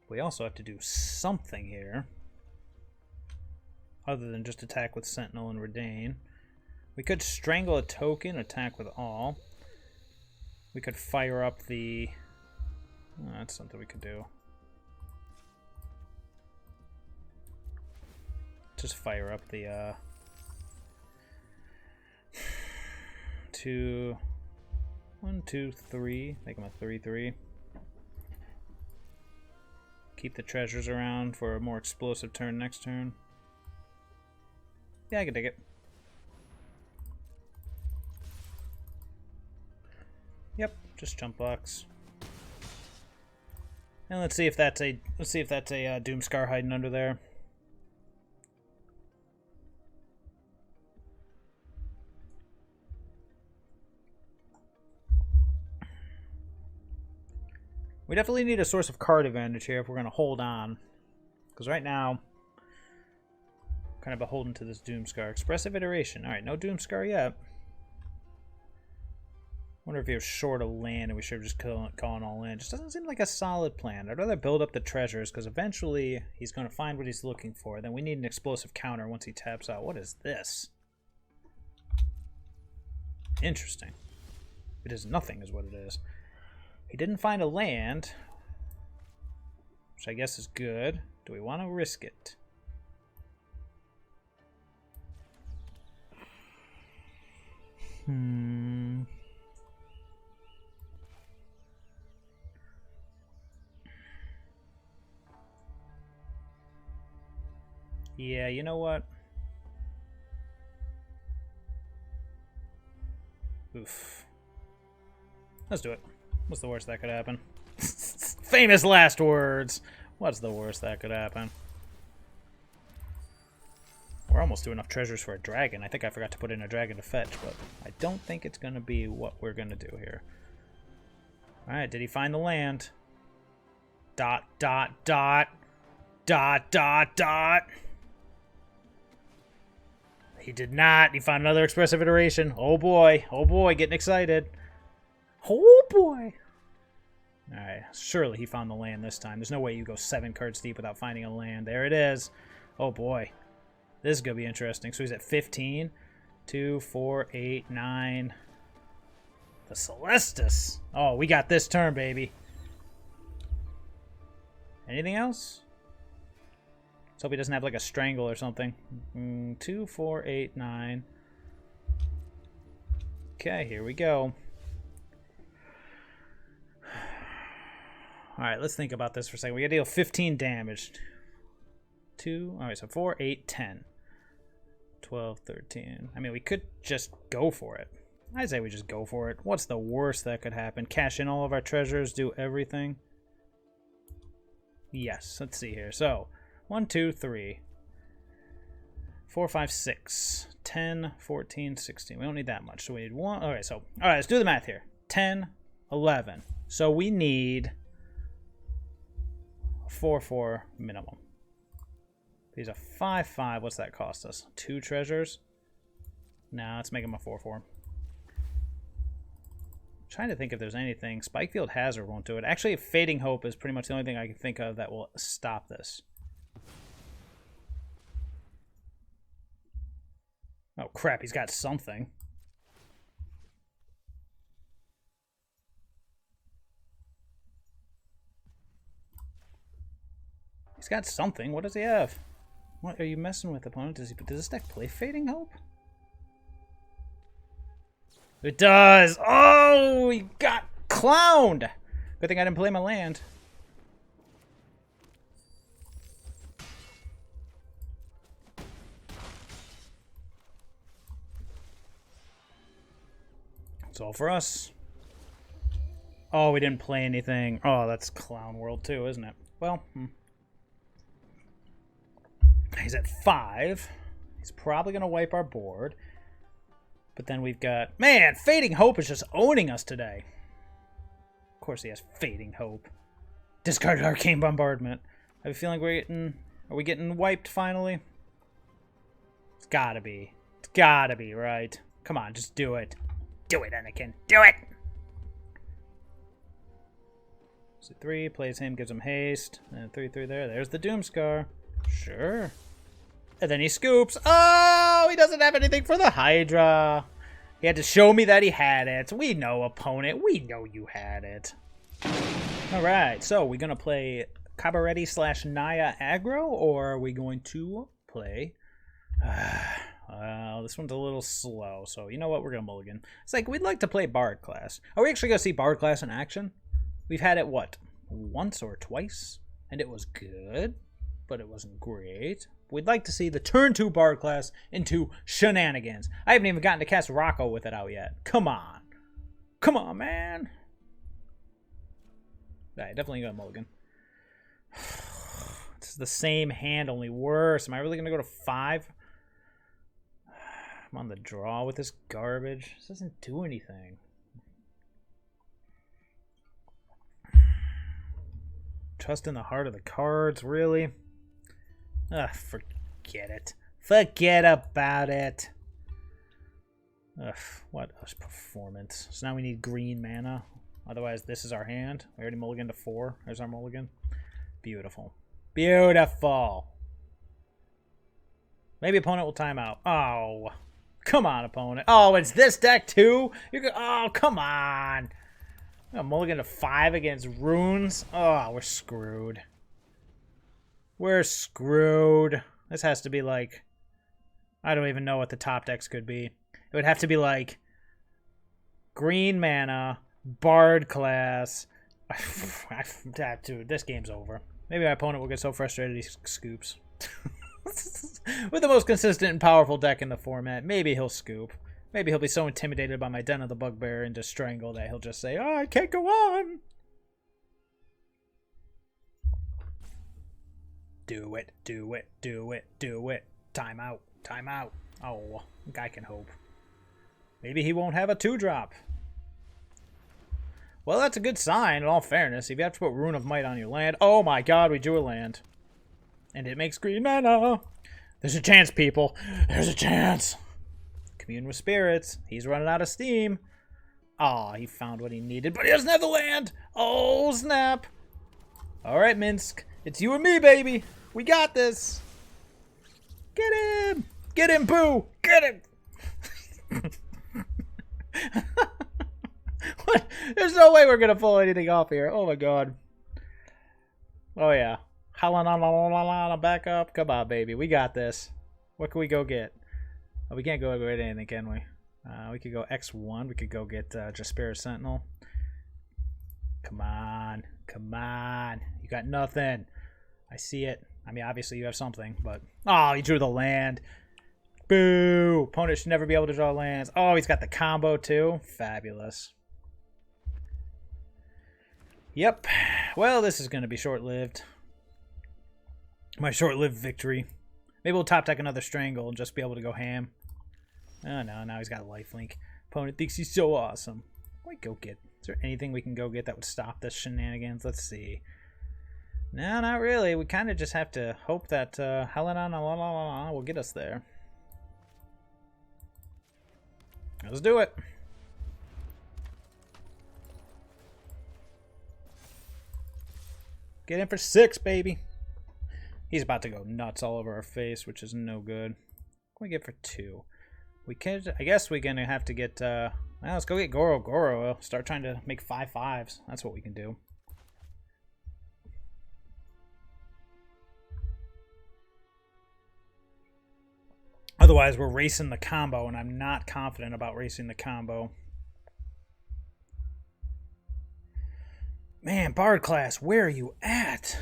We also have to do something here, other than just attack with Sentinel and Reidane. We could strangle a token, attack with all. We could fire up the... Oh, that's something we could do. Just fire up the 1, 2, 3. Make them a 3/3. Keep the treasures around for a more explosive turn next turn. Yeah, I can dig it. Yep, just jump blocks. And let's see if that's a Doomscar hiding under there. We definitely need a source of card advantage here if we're going to hold on. Because right now, I'm kind of beholden to this Doomscar. Expressive Iteration. Alright, no Doomscar yet. Wonder if he was short a land and we should have just gone all in. Just doesn't seem like a solid plan. I'd rather build up the treasures because eventually he's going to find what he's looking for. Then we need an explosive counter once he taps out. What is this? Interesting. It is nothing is what it is. He didn't find a land, which I guess is good. Do we want to risk it? Yeah, you know what? Oof. Let's do it. What's the worst that could happen? Famous last words. What's the worst that could happen? We're almost doing enough treasures for a dragon. I think I forgot to put in a dragon to fetch, but I don't think it's going to be what we're going to do here. Alright, did he find the land? Dot, dot, dot. Dot, dot, dot. He did not. He found another expressive iteration. Oh boy. Oh boy, getting excited. Oh boy. Alright, surely he found the land this time. There's no way you go 7 cards deep without finding a land. There it is. Oh boy. This is going to be interesting. So he's at 15. 2, 4, 8, 9. The Celestus. Oh, we got this turn, baby. Anything else? Let's hope he doesn't have like a strangle or something. 2, 4, 8, 9. Okay, here we go. Alright, let's think about this for a second. We gotta deal 15 damage. 2, alright, so 4, 8, 10. 12, 13. I mean, we could just go for it. I say we just go for it. What's the worst that could happen? Cash in all of our treasures, do everything? Yes, let's see here. So, 1, 2, 3. 4, 5, 6. 10, 14, 16. We don't need that much. So we need 1. Alright, so, alright, let's do the math here. 10, 11. So we need 4, 4 minimum. He's a 5, 5. What's that cost us? 2 treasures? Nah, let's make him a 4, 4. Trying to think if there's anything. Spikefield Hazard won't do it. Actually, Fading Hope is pretty much the only thing I can think of that will stop this. Oh, crap. He's got something. He's got something. What does he have? What are you messing with, opponent? Does this deck play Fading Hope? It does! Oh, he got clowned! Good thing I didn't play my land. It's all for us. Oh, we didn't play anything. Oh, that's Clown World too, isn't it? Well, he's at 5. He's probably going to wipe our board. But then we've got... Man, Fading Hope is just owning us today. Of course he has Fading Hope. Discard Arcane Bombardment. I have a feeling we're getting... Are we getting wiped finally? It's gotta be. It's gotta be, right? Come on, just do it. Do it, Anakin. Do it! So 3, plays him, gives him haste. And 3/3 there. There's the Doomscar. Sure. And then he scoops. Oh, he doesn't have anything for the Hydra. He had to show me that he had it. We know, opponent. We know you had it. Alright, so we're going to play Cabaretti / Naya Aggro, or are we going to play... Well, this one's a little slow, so you know what? We're going to mulligan. It's like, we'd like to play Bard Class. Are we actually going to see Bard Class in action? We've had it, what, once or twice? And it was good, but it wasn't great. We'd like to see the turn 2 Bard Class into shenanigans. I haven't even gotten to cast Rocco with it out yet. Come on. Come on, man. Yeah, definitely going to mulligan. It's the same hand, only worse. Am I really going to go to 5? I'm on the draw with this garbage. This doesn't do anything. Trust in the heart of the cards, really? Ugh, forget it. Forget about it. Ugh, what a performance. So now we need green mana. Otherwise, this is our hand. We already mulliganed to 4. There's our mulligan. Beautiful. Beautiful. Maybe opponent will time out. Oh, come on, opponent. Oh, it's this deck too? Oh, come on. I'm mulligan to 5 against runes. Oh, we're screwed. We're screwed. This has to be like... I don't even know what the top decks could be. It would have to be like... Green mana, Bard Class. Dude, this game's over. Maybe my opponent will get so frustrated he scoops. With the most consistent and powerful deck in the format, maybe he'll scoop. Maybe he'll be so intimidated by my Den of the Bugbear into Strangle that he'll just say, oh, I can't go on. Do it, do it, do it, do it. Time out, time out. Oh, guy can hope. Maybe he won't have a 2-drop. Well, that's a good sign, in all fairness. If you have to put Rune of Might on your land. Oh my god, we drew a land. And it makes green mana. There's a chance, people. There's a chance. Commune with spirits. He's running out of steam. Aw, he found what he needed, but he doesn't have the land. Oh, snap. All right, Minsc. It's you and me, baby. We got this. Get him. Get him, Boo. Get him. What? There's no way we're going to pull anything off here. Oh, my God. Oh, yeah. Halana, back up. Come on, baby. We got this. What can we go get? Oh, we can't go get anything, can we? We could go X1. We could go get Jaspera Sentinel. Come on. Come on. You got nothing. I see it. I mean, obviously you have something, but... Oh, he drew the land. Boo. Opponent should never be able to draw lands. Oh, he's got the combo, too. Fabulous. Yep. Well, this is going to be short-lived. My short-lived victory. Maybe we'll top deck another Strangle and just be able to go ham. Oh, no. Now he's got a lifelink. Opponent thinks he's so awesome. What do we go get? Is there anything we can go get that would stop this shenanigans? Let's see. No, not really. We kind of just have to hope that Halana will get us there. Let's do it. Get in for 6, baby. He's about to go nuts all over our face, which is no good. What can we get for 2? We could, I guess we're going to have to get, well, let's go get Goro-Goro. Start trying to make 5/5s. That's what we can do. Otherwise, we're racing the combo, and I'm not confident about racing the combo. Man, Bard Class, where are you at?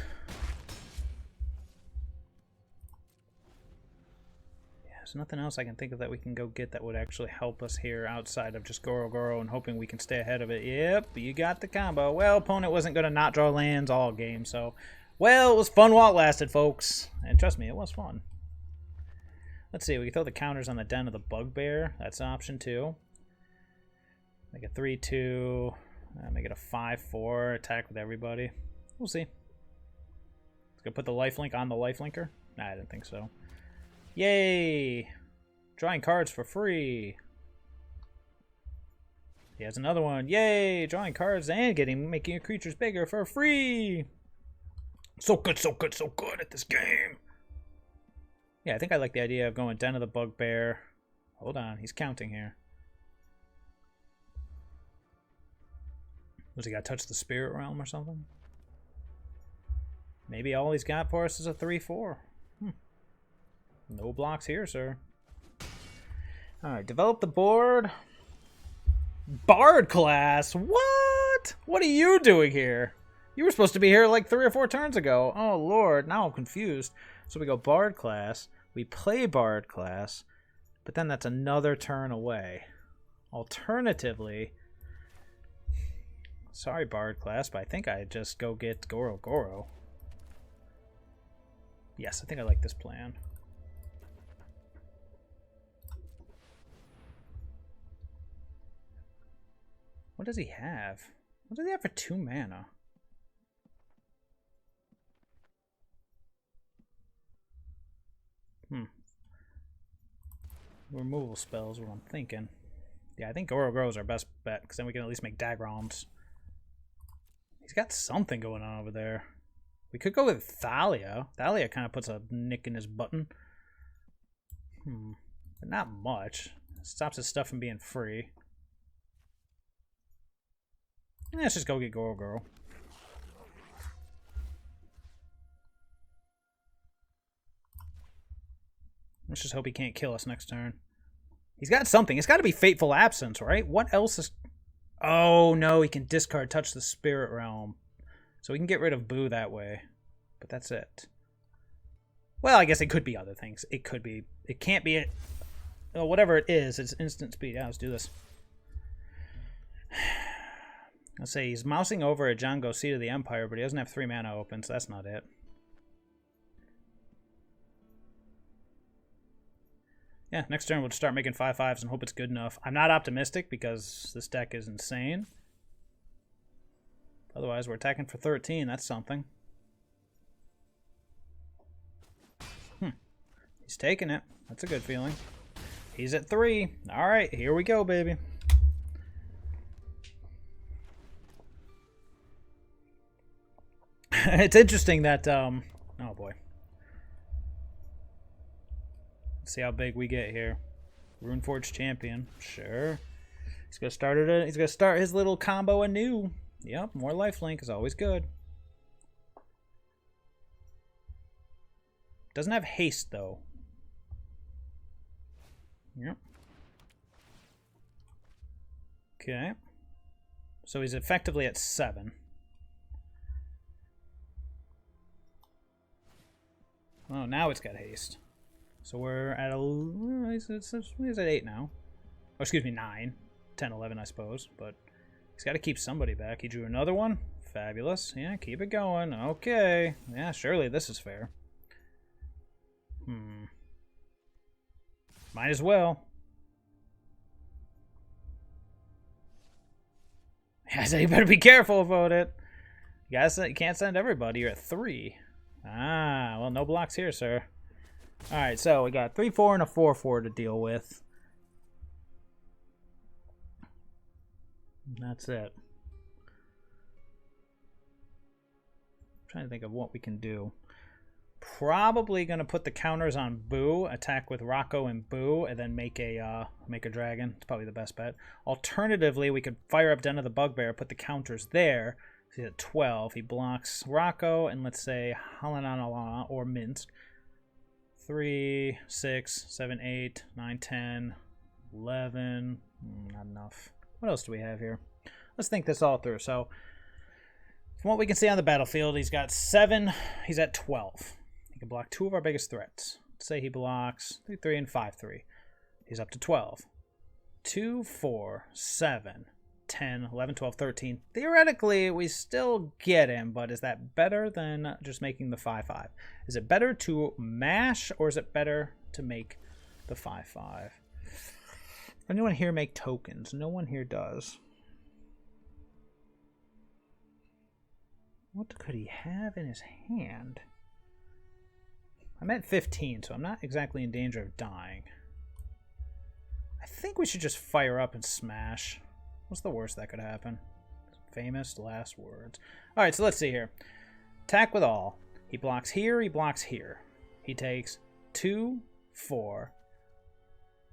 Yeah, there's nothing else I can think of that we can go get that would actually help us here outside of just Goro-Goro and hoping we can stay ahead of it. Yep, you got the combo. Well, opponent wasn't going to not draw lands all game, so... Well, it was fun while it lasted, folks. And trust me, it was fun. Let's see, we can throw the counters on the Den of the Bugbear. That's an option too. Make a 3-2. Make it a 5-4. Attack with everybody. We'll see. Let's go put the lifelink on the lifelinker. Nah, I didn't think so. Yay! Drawing cards for free. He has another one. Yay! Drawing cards and making your creatures bigger for free. So good, so good, so good at this game. Yeah, I think I like the idea of going Den of the Bugbear. Hold on, he's counting here. Was he got to touch the Spirit Realm or something? Maybe all he's got for us is a 3-4. No blocks here, sir. Alright, develop the board. Bard Class? What? What are you doing here? You were supposed to be here like 3 or 4 turns ago. Oh, Lord. Now I'm confused. So we go Bard Class. We play Bard Class. But then that's another turn away. Alternatively... Sorry, Bard Class, but I think I just go get Goro-Goro. Yes, I think I like this plan. What does he have? What does he have for 2 mana? Removal spells, what I'm thinking. Yeah, I think Goro-Goro is our best bet, because then we can at least make Dagrons. He's got something going on over there. We could go with Thalia. Thalia kind of puts a nick in his button. But not much. Stops his stuff from being free. Let's just go get Goro-Goro. Let's just hope he can't kill us next turn. He's got something. It's got to be Fateful Absence, right? What else is... Oh, no, he can discard Touch the Spirit Realm. So we can get rid of Boo that way. But that's it. Well, I guess it could be other things. It could be... It can't be... Oh, whatever it is, it's instant speed. Yeah, let's do this. Let's say he's mousing over a Django Seed of the Empire, but he doesn't have 3 mana open, so that's not it. Yeah, next turn we'll just start making 5/5s and hope it's good enough. I'm not optimistic because this deck is insane. Otherwise, we're attacking for 13. That's something. He's taking it. That's a good feeling. He's at 3. All right, here we go, baby. It's interesting that... oh, boy. Let's see how big we get here. Runeforge champion. Sure. He's gonna start it. He's gonna start his little combo anew. Yep, more lifelink is always good. Doesn't have haste though. Yep. Okay. So he's effectively at 7. Oh, now it's got haste. So we're at he's at 8 now. Oh, excuse me, 9. 10, 11, I suppose. But he's got to keep somebody back. He drew another one. Fabulous. Yeah, keep it going. Okay. Yeah, surely this is fair. Might as well. I said you better be careful about it. You guys, you can't send everybody. You're at 3. Ah, well, no blocks here, sir. Alright, so we got 3-4 and a 4-4 to deal with. That's it. I'm trying to think of what we can do. Probably going to put the counters on Boo, attack with Rocco and Boo, and then make a dragon. It's probably the best bet. Alternatively, we could fire up Den of the Bugbear, put the counters there. He's at 12. He blocks Rocco and let's say Halana or Minsc. 3, 6, 7, 8, 9, 10, 11. Not enough. What else do we have here? Let's think this all through. So, from what we can see on the battlefield, he's got 7. He's at 12. He can block 2 of our biggest threats. Let's say he blocks 3, 3, and 5, 3. He's up to 12. 2, 4, 7, 10, 11, 12, 13. Theoretically, we still get him, but is that better than just making the 5, 5? Is it better to mash, or is it better to make the 5, 5? Anyone here make tokens? No one here does. What could he have in his hand? I'm at 15, so I'm not exactly in danger of dying. I think we should just fire up and smash. What's the worst that could happen? Famous last words. Alright, so let's see here. Attack with all. He blocks here, he blocks here. He takes 2, 4,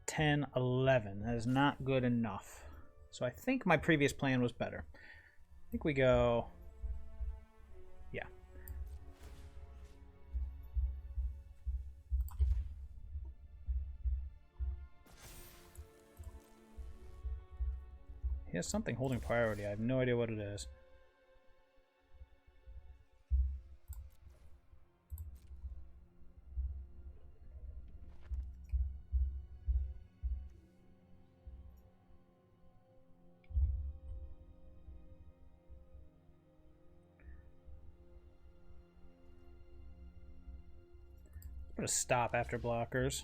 10, 11. That is not good enough. So I think my previous plan was better. I think we go... Yeah. He has something holding priority. I have no idea what it is. Put a stop after blockers.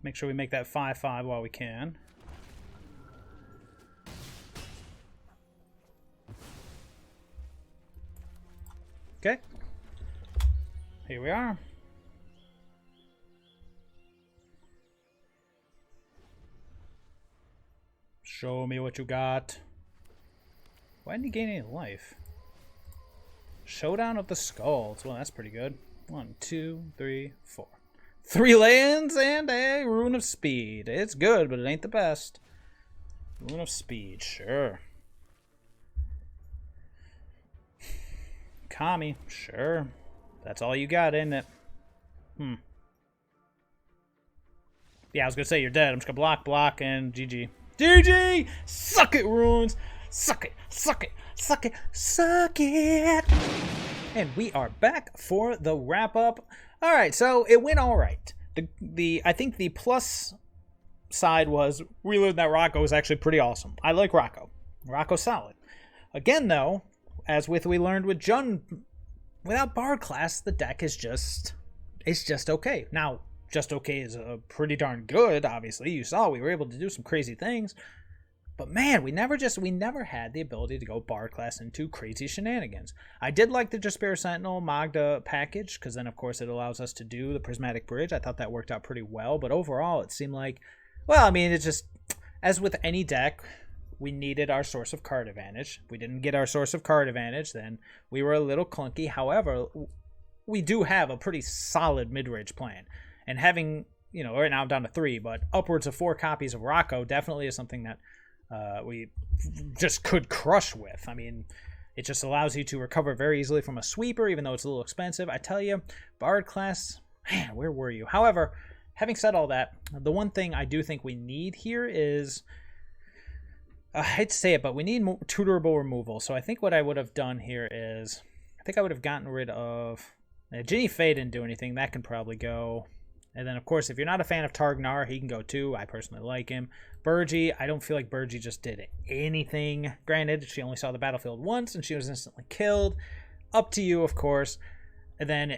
Make sure we make that 5, 5 while we can. Okay. Here we are. Show me what you got. Why didn't he gain any life? Showdown of the Skulls. Well, that's pretty good. 1, 2, 3, 4. 3 lands and a Rune of Speed. It's good, but it ain't the best. Rune of Speed, sure. Kami, sure. That's all you got, isn't it? Yeah, I was gonna say you're dead. I'm just gonna block, block, and GG. GG! Suck it, Runes! Suck it, suck it, suck it, suck it! And we are back for the wrap-up. Alright, so it went alright. I think the plus side was we learned that Rocco is actually pretty awesome. I like Rocco. Rocco's solid. Again, though, as we learned with Jun, without Bard Class, the deck is just okay. Now, just okay is pretty darn good, obviously. You saw we were able to do some crazy things. But man, we never had the ability to go Bard Class into crazy shenanigans. I did like the Jaspera Sentinel Magda package, because then of course it allows us to do the Prismatic Bridge. I thought that worked out pretty well, but overall it seemed like, well, I mean, it's just, as with any deck, we needed our source of card advantage. If we didn't get our source of card advantage, then we were a little clunky. However, we do have a pretty solid mid-range plan. And having, you know, right now I'm down to 3, but upwards of 4 copies of Rocco definitely is something that we just could crush with. I mean, it just allows you to recover very easily from a sweeper, even though it's a little expensive. I tell you, Bard Class, man, where were you? However, having said all that, the one thing I do think we need here is, I hate to say it, but we need tutorable removal. So I think what I would have done here is, I think I would have gotten rid of, Jinnie Faye didn't do anything. That can probably go. And then, of course, if you're not a fan of Targ, he can go too. I personally like him. Burgie, I don't feel like Burgie just did anything. Granted, she only saw the battlefield once, and she was instantly killed. Up to you, of course. And then,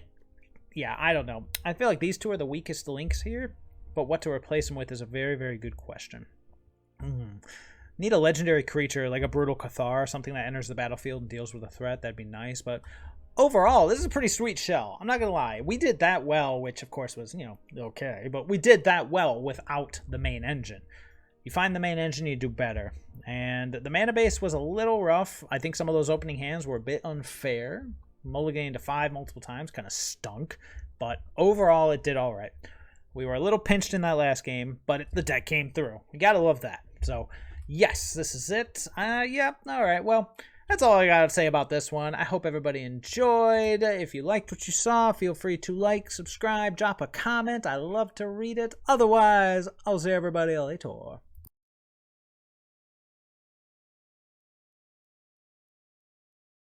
yeah, I don't know. I feel like these two are the weakest links here, but what to replace them with is a very, very good question. Need a legendary creature, like a Brutal Cathar, something that enters the battlefield and deals with a threat. That'd be nice, but overall, this is a pretty sweet shell. I'm not going to lie. We did that well, which of course was, you know, okay. But we did that well without the main engine. You find the main engine, you do better. And the mana base was a little rough. I think some of those opening hands were a bit unfair. Mulliganing to 5 multiple times kind of stunk. But overall, it did all right. We were a little pinched in that last game, but the deck came through. You got to love that. So, yes, this is it. Yeah, all right. Well, That's all I gotta say about this one. I hope everybody enjoyed. If you liked what you saw, feel free to like, subscribe, drop a comment. I love to read it. Otherwise, I'll see everybody later.